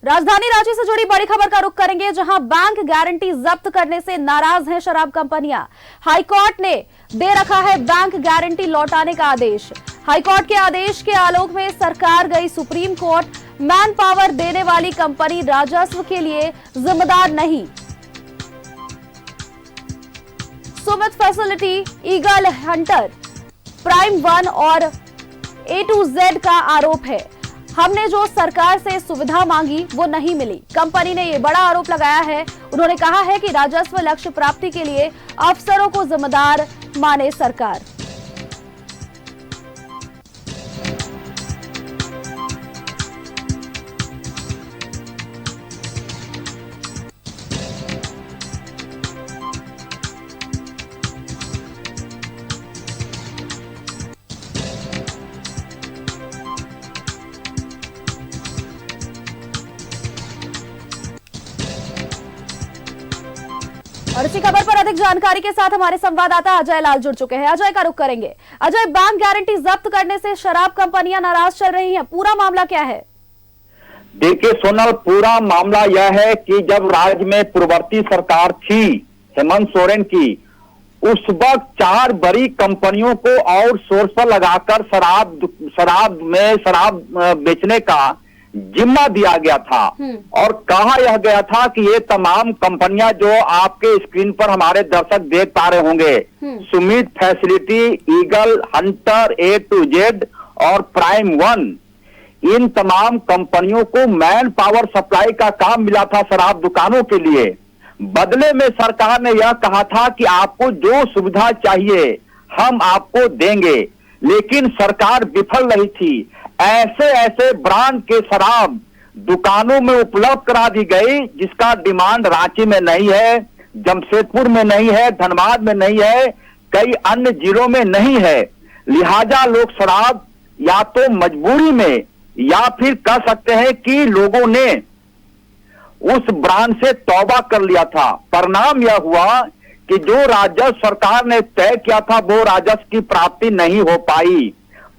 राजधानी रांची से जुड़ी बड़ी खबर का रुख करेंगे, जहां बैंक गारंटी जब्त करने से नाराज हैं शराब कंपनियां। हाईकोर्ट ने दे रखा है बैंक गारंटी लौटाने का आदेश। हाईकोर्ट के आदेश के आलोक में सरकार गई सुप्रीम कोर्ट। मैन पावर देने वाली कंपनी राजस्व के लिए जिम्मेदार नहीं। Sumit facility, eagle Hunter, prime one और A to Z का आरोप है। हमने जो सरकार से सुविधा मांगी वो नहीं मिली। कंपनी ने ये बड़ा आरोप लगाया है। उन्होंने कहा है कि राजस्व लक्ष्य प्राप्ति के लिए अफसरों को जिम्मेदार माने सरकार। और इसी खबर पर अधिक जानकारी के साथ हमारे संवाददाता अजय लाल जुड़ चुके हैं। अजय का रुख करेंगे। अजय, बैंक गारंटी जब्त करने से शराब कंपनियां नाराज चल रही हैं, पूरा मामला क्या है? देखिए सोनल, पूरा मामला यह है कि जब राज्य में पूर्ववर्ती सरकार थी हेमंत सोरेन की, उस वक्त 4 बड़ी कंपनियों को और सोर्स पर लगाकर शराब बेचने का जिम्मा दिया गया था। और कहा यह गया था कि ये तमाम कंपनियां जो आपके स्क्रीन पर हमारे दर्शक देख पा रहे होंगे, Sumit facility, eagle Hunter, A to Z और प्राइम वन, इन तमाम कंपनियों को मैन पावर सप्लाई का काम मिला था शराब दुकानों के लिए। बदले में सरकार ने यह कहा था कि आपको जो सुविधा चाहिए हम आपको देंगे, लेकिन सरकार विफल रही थी। ऐसे ब्रांड के शराब दुकानों में उपलब्ध करा दी गई जिसका डिमांड रांची में नहीं है, जमशेदपुर में नहीं है, धनबाद में नहीं है, कई अन्य जिलों में नहीं है। लिहाजा लोग शराब या तो मजबूरी में या फिर कह सकते हैं कि लोगों ने उस ब्रांड से तौबा कर लिया था। परिणाम यह हुआ कि जो राजस्व सरकार ने तय किया था वो राजस्व की प्राप्ति नहीं हो पाई।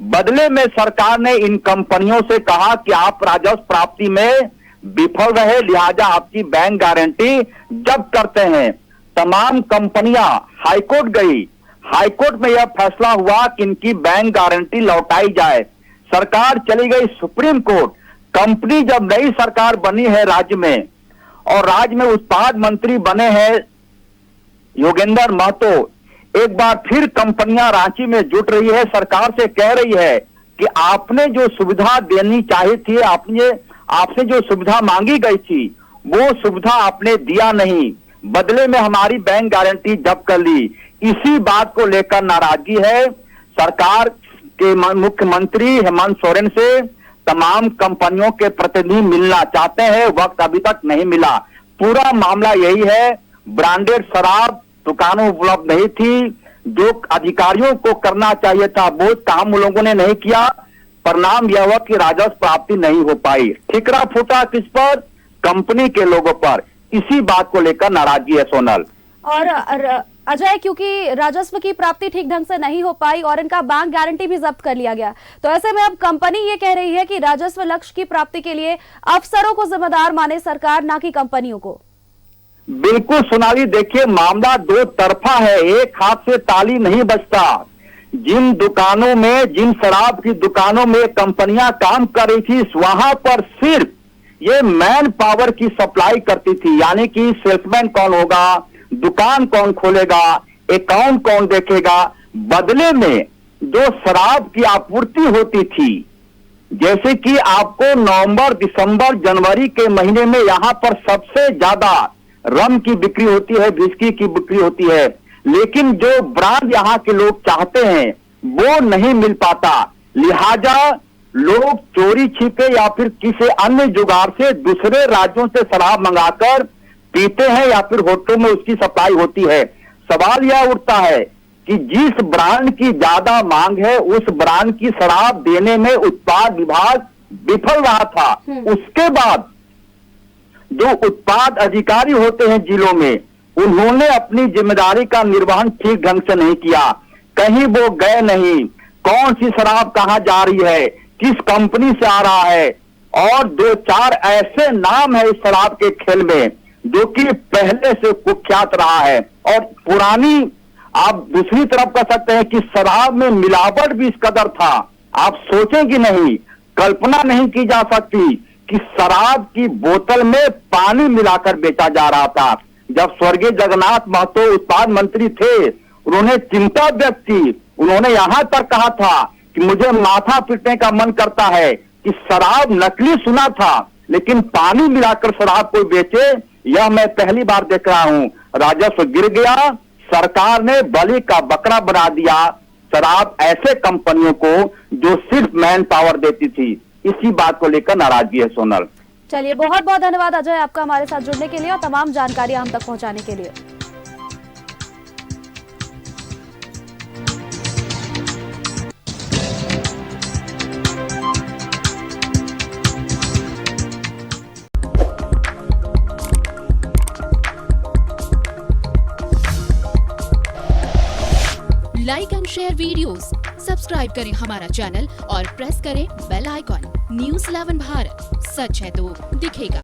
बदले में सरकार ने इन कंपनियों से कहा कि आप राजस्व प्राप्ति में विफल रहे, लिहाजा आपकी बैंक गारंटी जब्त करते हैं। तमाम कंपनियां हाईकोर्ट गई। हाईकोर्ट में यह फैसला हुआ कि इनकी बैंक गारंटी लौटाई जाए। सरकार चली गई सुप्रीम कोर्ट। कंपनी जब नई सरकार बनी है राज्य में और राज्य में उत्पाद मंत्री बने हैं योगेंद्र महतो, एक बार फिर कंपनियां रांची में जुट रही है, सरकार से कह रही है कि आपने जो सुविधा देनी चाहिए थी, आपसे जो सुविधा मांगी गई थी वो सुविधा आपने दिया नहीं, बदले में हमारी बैंक गारंटी जब्त कर ली। इसी बात को लेकर नाराजगी है। सरकार के मुख्यमंत्री हेमंत सोरेन से तमाम कंपनियों के प्रतिनिधि मिलना चाहते हैं, वक्त अभी तक नहीं मिला। पूरा मामला यही है, ब्रांडेड शराब दुकानों उपलब्ध नहीं थी। जो अधिकारियों को करना चाहिए था वो काम उन लोगों ने नहीं किया। परिणाम यह हुआ कि राजस्व प्राप्ति नहीं हो पाई। ठिकरा फूटा किस पर? कंपनी के लोगों पर। इसी बात को लेकर नाराजगी है सोनल। और अजय, क्योंकि राजस्व की प्राप्ति ठीक ढंग से नहीं हो पाई और इनका बैंक गारंटी भी जब्त कर लिया गया, तो ऐसे में अब कंपनी ये कह रही है कि राजस्व लक्ष्य की प्राप्ति के लिए अफसरों को जिम्मेदार माने सरकार, ना कि कंपनियों को। बिल्कुल सोनाली, देखिए मामला दो तरफा है, एक हाथ से ताली नहीं बजता। जिन दुकानों में, जिन शराब की दुकानों में कंपनियां काम कर रही थी, वहां पर सिर्फ ये मैन पावर की सप्लाई करती थी, यानी कि सेल्समैन कौन होगा, दुकान कौन खोलेगा, अकाउंट कौन देखेगा। बदले में जो शराब की आपूर्ति होती थी, जैसे कि आपको नवंबर, दिसंबर, जनवरी के महीने में यहां पर सबसे ज्यादा रम की बिक्री होती है, विस्की की बिक्री होती है, लेकिन जो ब्रांड यहाँ के लोग चाहते हैं वो नहीं मिल पाता। लिहाजा लोग चोरी छिपे या फिर किसी अन्य जुगाड़ से दूसरे राज्यों से शराब मंगाकर पीते हैं या फिर होटलों में उसकी सप्लाई होती है। सवाल यह उठता है कि जिस ब्रांड की ज्यादा मांग है उस ब्रांड की शराब देने में उत्पाद विभाग विफल रहा था। उसके बाद जो उत्पाद अधिकारी होते हैं जिलों में, उन्होंने अपनी जिम्मेदारी का निर्वहन ठीक ढंग से नहीं किया। कहीं वो गए नहीं, कौन सी शराब कहां जा रही है, किस कंपनी से आ रहा है, और 2-4 ऐसे नाम है इस शराब के खेल में जो कि पहले से कुख्यात रहा है। और पुरानी, आप दूसरी तरफ कह सकते हैं कि शराब में मिलावट भी इस कदर था, आप सोचें कि नहीं, कल्पना नहीं की जा सकती कि शराब की बोतल में पानी मिलाकर बेचा जा रहा था। जब स्वर्गीय जगन्नाथ महतो उत्पाद मंत्री थे, उन्होंने चिंता व्यक्त की, उन्होंने यहां तक कहा था कि मुझे माथा पीटने का मन करता है कि शराब नकली सुना था, लेकिन पानी मिलाकर शराब को बेचे, यह मैं पहली बार देख रहा हूं। राजस्व गिर गया, सरकार ने बलि का बकरा बना दिया शराब ऐसे कंपनियों को जो सिर्फ मैन पावर देती थी। इसी बात को लेकर नाराजगी है सोनल। चलिए, बहुत बहुत धन्यवाद अजय आपका हमारे साथ जुड़ने के लिए और तमाम जानकारी हम तक पहुंचाने के लिए। Like and share videos, subscribe करें हमारा चैनल और प्रेस करें बेल आइकॉन। न्यूज़ 11 भारत, सच है तो दिखेगा।